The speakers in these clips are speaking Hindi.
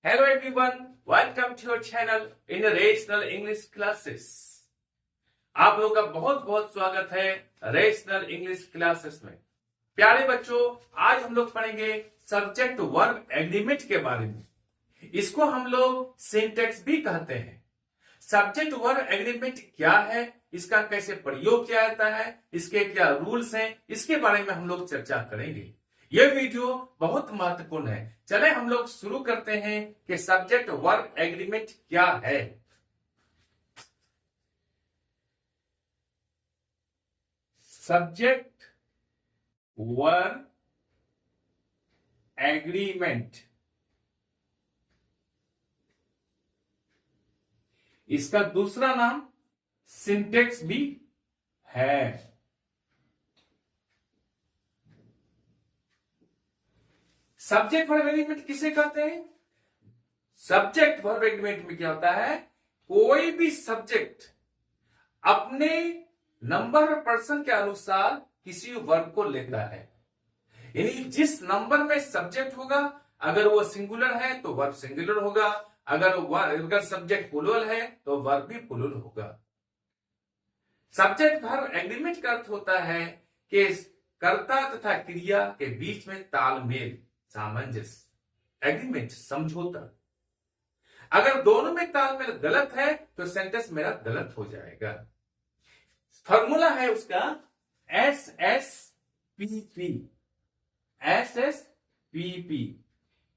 Hello everyone, welcome to your channel in Rational English Classes। आप लोगों का बहुत बहुत स्वागत है रेशनल इंग्लिश क्लासेस में। प्यारे बच्चों, आज हम लोग पढ़ेंगे सब्जेक्ट वर्ब एग्रीमेंट के बारे में। इसको हम लोग सिंटेक्स भी कहते हैं। सब्जेक्ट वर्ब एग्रीमेंट क्या है, इसका कैसे प्रयोग किया जाता है, इसके क्या रूल्स हैं, इसके बारे में हम लोग चर्चा करेंगे। यह वीडियो बहुत महत्वपूर्ण है। चले हम लोग शुरू करते हैं कि सब्जेक्ट वर्ब एग्रीमेंट क्या है। सब्जेक्ट वर्ब एग्रीमेंट, इसका दूसरा नाम सिंटेक्स भी है। सब्जेक्ट वर्ब एग्रीमेंट किसे कहते हैं? सब्जेक्ट वर्ब एग्रीमेंट में क्या होता है, कोई भी सब्जेक्ट अपने नंबर और पर्सन के अनुसार किसी वर्ब को लेता है। यानी जिस नंबर में सब्जेक्ट होगा, अगर वो सिंगुलर है तो वर्ब सिंगुलर होगा, अगर सब्जेक्ट प्लूरल है तो वर्ब भी प्लूरल होगा। सब्जेक्ट वर्ब एग्रीमेंट का अर्थ होता है कि कर्ता तथा क्रिया के बीच में तालमेल, सामंजस्य, एग्रीमेंट, समझौता। अगर दोनों में तालमेल गलत है तो सेंटेंस मेरा गलत हो जाएगा। फॉर्मूला है उसका SSPP। SSPP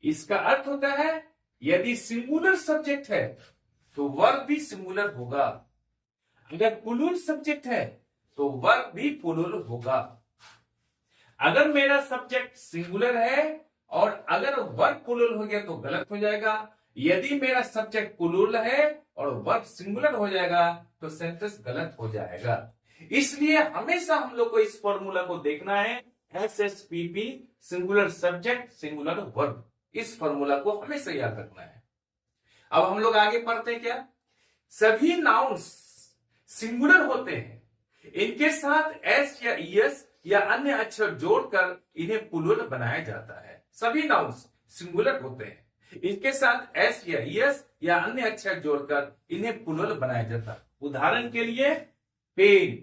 इसका अर्थ होता है यदि सिंगुलर सब्जेक्ट है तो वर्ब भी सिंगुलर होगा, अगर प्लूरल सब्जेक्ट है तो वर्ब भी प्लूरल होगा। अगर मेरा सब्जेक्ट सिंगुलर है और अगर वर्ब प्लूरल हो गया तो गलत हो जाएगा। यदि मेरा सब्जेक्ट प्लूरल है और वर्ब सिंगुलर हो जाएगा तो सेंटेंस गलत हो जाएगा। इसलिए हमेशा हम लोग को इस फॉर्मूला को देखना है, SSPP, singular subject singular verb. इस फॉर्मूला को हमेशा याद रखना है। अब हम लोग आगे पढ़ते हैं। क्या सभी नाउन्स सिंगुलर होते हैं, इनके साथ एस या ईएस या अन्य अक्षर जोड़कर इन्हें प्लूरल बनाया जाता है। सभी नाउन्स सिंगुलर होते हैं, इनके साथ एस या ईएस या अन्य अक्षर जोड़कर इन्हें प्लूरल बनाया जाता है। उदाहरण के लिए पेन,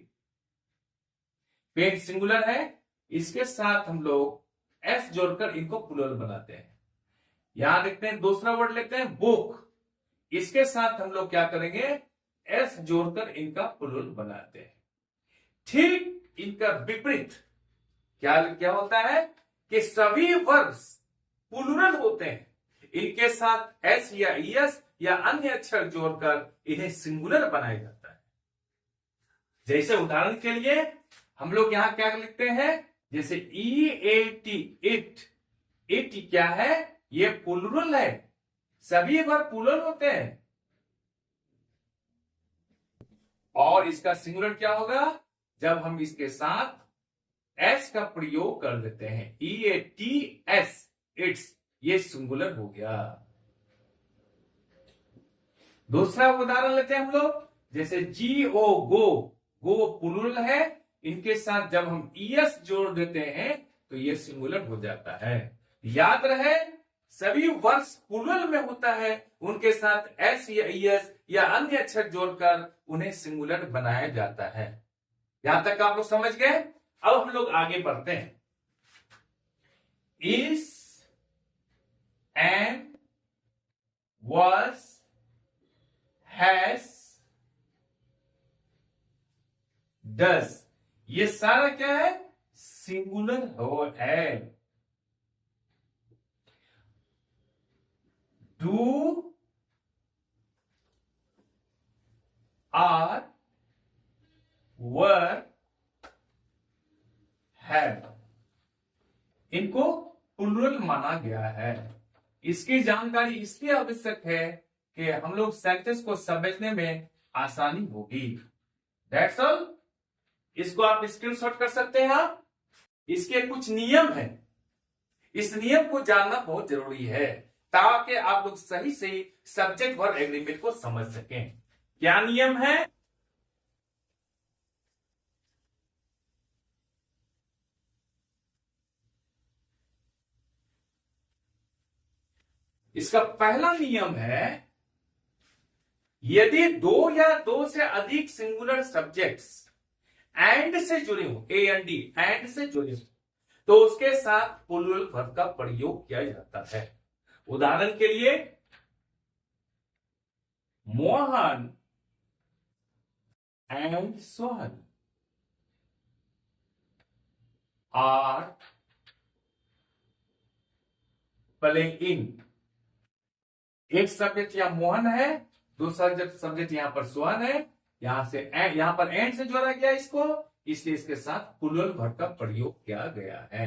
पेन सिंगुलर है, इसके साथ हम लोग एस जोड़कर इनको प्लूरल बनाते हैं। यहां देखते हैं, दूसरा वर्ड लेते हैं बुक, इसके साथ हम लोग क्या करेंगे, एस जोड़कर इनका प्लूरल बनाते हैं। ठीक इनका विपरीत क्या क्या होता है कि सभी वर्ब्स प्लूरल होते हैं, इनके साथ एस या ईएस या अन्य अक्षर जोड़कर इन्हें सिंगुलर बनाया जाता है। जैसे उदाहरण के लिए हम लोग यहां क्या लिखते हैं, जैसे EAT, इट, इट क्या है, ये प्लूरल है, सभी वर्ब प्लूरल होते हैं। और इसका सिंगुलर क्या होगा, जब हम इसके साथ एस का प्रयोग कर देते हैं, EATS, इट्स, ये सिंगुलर हो गया। दूसरा उदाहरण लेते हैं हम लोग, जैसे GO, गो प्लूरल है, इनके साथ जब हम ES जोड़ देते हैं तो ये सिंगुलर हो जाता है। याद रहे, सभी वर्ब्स प्लूरल में होता है, उनके साथ एस या ईएस या अन्य अक्षर जोड़कर उन्हें सिंगुलर बनाया जाता है। यहां तक आप लोग समझ गए। अब हम लोग आगे बढ़ते हैं। Is, and, was, has, does, ये सारा क्या है, सिंगुलर हो है। डू, आर, वर, हैव, इनको प्लूरल माना गया है। इसकी जानकारी इसलिए आवश्यक है कि हम लोग सेंटेंस को समझने में आसानी होगी। That's all. इसको आप स्क्रीनशॉट कर सकते हैं। आप इसके कुछ नियम हैं, इस नियम को जानना बहुत जरूरी है ताकि आप लोग सही सही सब्जेक्ट वर्ब एग्रीमेंट को समझ सकें। क्या नियम है? इसका पहला नियम है, यदि दो या दो से अधिक सिंगुलर सब्जेक्ट्स एंड से जुड़े हो, ए एंड डी, एंड से जुड़े हो, तो उसके साथ प्लूरल वर्ब का प्रयोग किया जाता है। उदाहरण के लिए, Mohan and Sohan are playing. एक सब्जेक्ट यहां मोहन है, दूसरा सब्जेक्ट यहां पर सोहन है, यहां पर एंड से जोड़ा गया इसको, इसलिए इसके साथ प्लूरल वर्ब का प्रयोग किया गया है।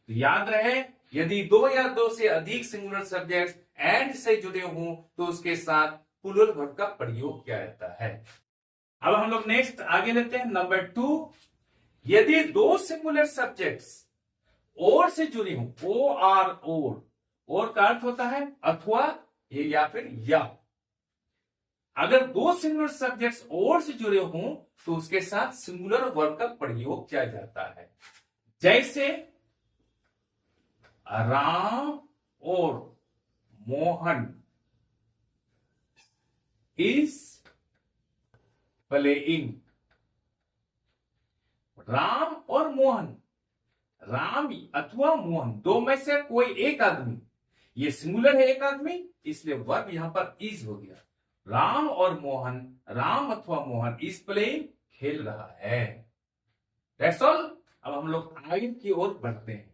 तो याद रहे, यदि दो या दो से अधिक सिंगुलर सब्जेक्ट्स एंड से जुड़े हों तो उसके साथ प्लूरल वर्ब का प्रयोग किया जाता है। अब हम लोग नेक्स्ट आगे लेते हैं, नंबर 2, यदि दो सिंगुलर सब्जेक्ट्स और से जुड़े हों, ओ आर और का अर्थ होता है अथवा ये या फिर या। अगर दो सिंगुलर सब्जेक्ट्स और से जुड़े हों तो उसके साथ सिंगुलर वर्ब का प्रयोग किया जाता है। जैसे राम और मोहन इज प्लेइंग। राम और मोहन, राम अथवा मोहन, दो में से कोई एक आदमी, ये सिंगुलर है एक आदमी, इसलिए वर्ब यहां पर इज हो गया। राम और मोहन, राम अथवा मोहन इज प्लेइंग, खेल रहा है। That's all. अब हम लोग आगे की ओर बढ़ते हैं।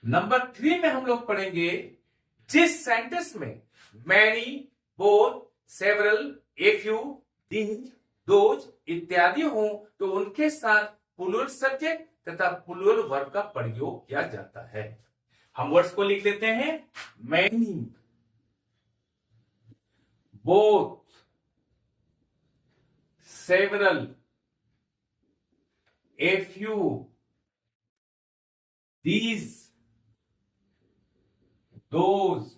नंबर 3 में हम लोग पढ़ेंगे, जिस सेंटेंस में many, both, several, a few, these, those इत्यादि हो तो उनके साथ प्लूरल सब्जेक्ट तथा प्लूरल वर्ब का प्रयोग किया जाता है। हम वर्ड्स को लिख लेते हैं, many, both, several, a few, these, those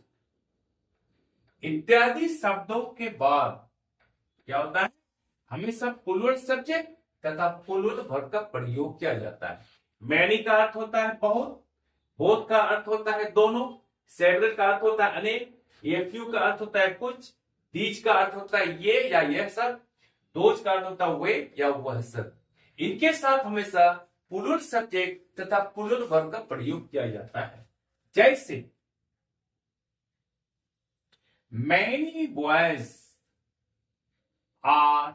इत्यादि शब्दों के बाद क्या होता है, हमेशा प्लूरल सब्जेक्ट तथा प्लूरल वर्ब का प्रयोग किया जाता है। मैनी का अर्थ होता है बहुत, बोथ का अर्थ होता है दोनों, सेवरल का अर्थ होता है अनेक, ए फ्यू का अर्थ होता है कुछ, दीज का अर्थ होता है ये या यह सब, दोज का अर्थ होता है वे या वह सब। इनके साथ हमेशा प्लूरल सब्जेक्ट तथा प्लूरल वर्ब का प्रयोग किया जाता है। जैसे many boys are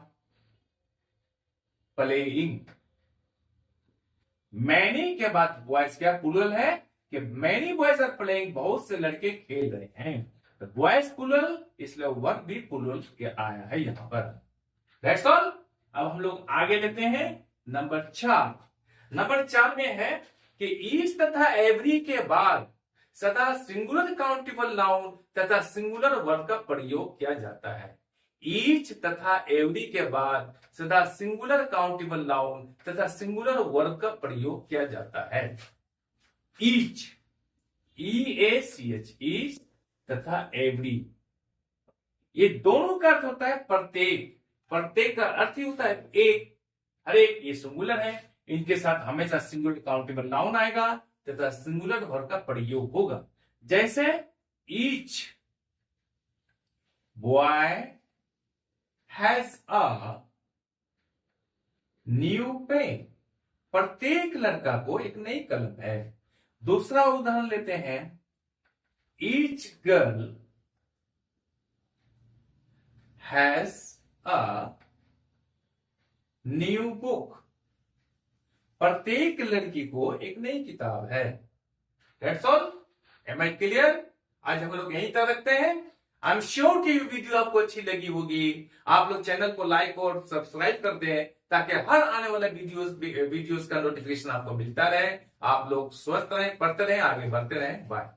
playing. Many के बाद बॉयज क्या प्लूरल है कि मैनी बॉयज आर प्लेइंग, बहुत से लड़के खेल रहे हैं। तो बॉयज प्लूरल, इसलिए वर्ब भी प्लूरल के आया है यहां पर। That's all. अब हम लोग आगे लेते हैं, नंबर 4। नंबर 4 में है कि ईच तथा एवरी के बाद सदा सिंगुलर काउंटेबल नाउन तथा सिंगुलर वर्ब का प्रयोग किया जाता है। ईच तथा एवरी के बाद सदा सिंगुलर काउंटेबल नाउन तथा सिंगुलर वर्ब का प्रयोग किया जाता है। ईच, EACH, ईच तथा एवरी, ये दोनों का अर्थ होता है प्रत्येक। प्रत्येक का अर्थ ही होता है एक, हर एक, ये सिंगुलर है। इनके साथ हमेशा सिंगुलर काउंटेबल नाउन आएगा तथा सिंगुलर वर्ब का प्रयोग होगा। जैसे each boy has a new pen, प्रत्येक लड़का को एक नई कलम है। दूसरा उदाहरण लेते हैं, each girl has a new book, प्रत्येक लड़की को एक नई किताब है। That's all. Am I clear? आज हम लोग यहीं तक रखते हैं। आई एम श्योर कि वीडियो आपको अच्छी लगी होगी। आप लोग चैनल को लाइक और सब्सक्राइब कर दें ताकि हर आने वाला वीडियोस का नोटिफिकेशन आपको मिलता रहे। आप लोग स्वस्थ रहें, पढ़ते रहें, आगे बढ़ते रहें। बाय।